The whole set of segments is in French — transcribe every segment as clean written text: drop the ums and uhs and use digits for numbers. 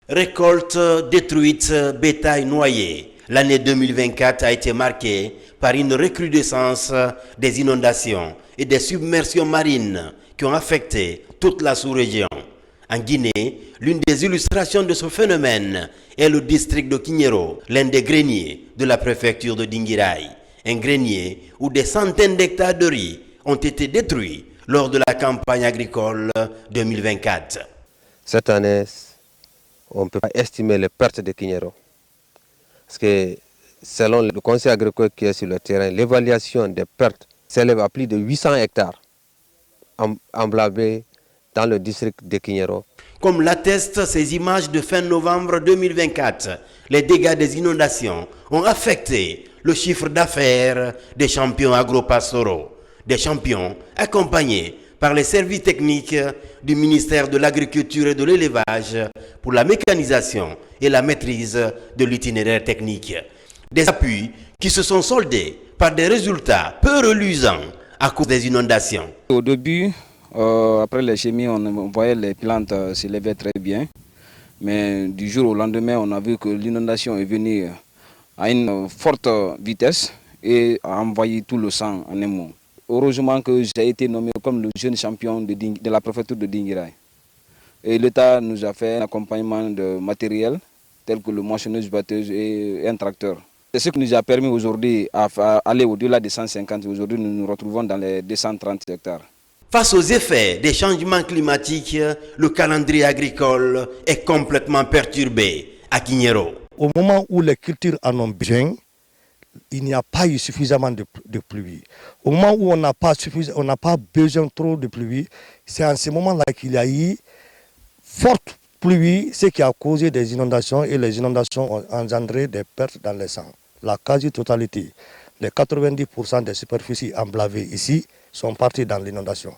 Récolte détruite, bétail noyé. L'année 2024 a été marquée par une recrudescence des inondations et des submersions marines qui ont affecté toute la sous-région. En Guinée, l'une des illustrations de ce phénomène est le district de Kignero, l'un des greniers de la préfecture de Dinguiraye. Un grenier où des centaines d'hectares de riz ont été détruits lors de la campagne agricole 2024. Cette année, on ne peut pas estimer les pertes de Kignero. Parce que selon le conseil agricole qui est sur le terrain, l'évaluation des pertes s'élève à plus de 800 hectares emblâmés dans le district de Kignero. Comme l'attestent ces images de fin novembre 2024, les dégâts des inondations ont affecté le chiffre d'affaires des champions agropastoraux. Des champions accompagnés par les services techniques du ministère de l'Agriculture et de l'Élevage pour la mécanisation et la maîtrise de l'itinéraire technique. Des appuis qui se sont soldés par des résultats peu reluisants à cause des inondations. Au début, après les chemis, on voyait les plantes s'élever très bien. Mais du jour au lendemain, on a vu que l'inondation est venue à une forte vitesse et a envahi tout le sang en un mot. Heureusement que j'ai été nommé comme le jeune champion de la préfecture de Dinguiraye. Et l'État nous a fait un accompagnement de matériel tel que le moissonneuse-batteuse et un tracteur. C'est ce qui nous a permis aujourd'hui d'aller au-delà des 150. Aujourd'hui, nous nous retrouvons dans les 230 hectares. Face aux effets des changements climatiques, le calendrier agricole est complètement perturbé à Kignero. Au moment où les cultures en ont besoin, il n'y a pas eu suffisamment de pluie. Au moment où on n'a pas besoin trop de pluie, c'est en ce moment-là qu'il y a eu forte pluie, ce qui a causé des inondations et les inondations ont engendré des pertes dans les champs. La quasi-totalité, les 90% des superficies emblavées ici sont parties dans l'inondation.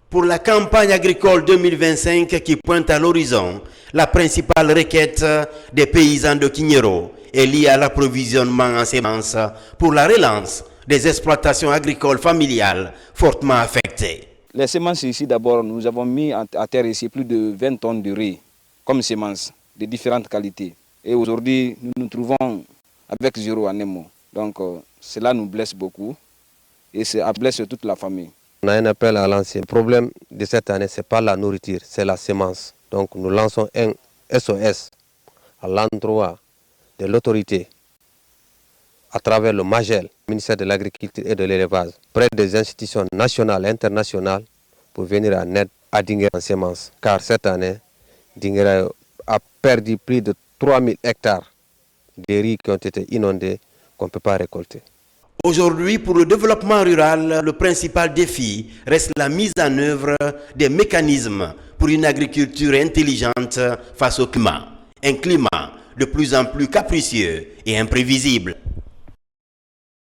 Pour la campagne agricole 2025 qui pointe à l'horizon, la principale requête des paysans de Kignero est liée à l'approvisionnement en semences pour la relance des exploitations agricoles familiales fortement affectées. Les semences ici, d'abord, nous avons mis à terre ici plus de 20 tonnes de riz comme semences de différentes qualités. Et aujourd'hui, nous nous trouvons avec zéro en un mot. Donc, cela nous blesse beaucoup et ça blesse toute la famille. On a un appel à lancer. Le problème de cette année, ce n'est pas la nourriture, c'est la semence. Donc nous lançons un SOS à l'endroit de l'autorité à travers le MAGEL, ministère de l'Agriculture et de l'Élevage, près des institutions nationales et internationales pour venir en aide à Dinguiraye en semences. Car cette année, Dinguiraye a perdu plus de 3000 hectares de riz qui ont été inondés qu'on ne peut pas récolter. Aujourd'hui, pour le développement rural, le principal défi reste la mise en œuvre des mécanismes pour une agriculture intelligente face au climat. Un climat de plus en plus capricieux et imprévisible.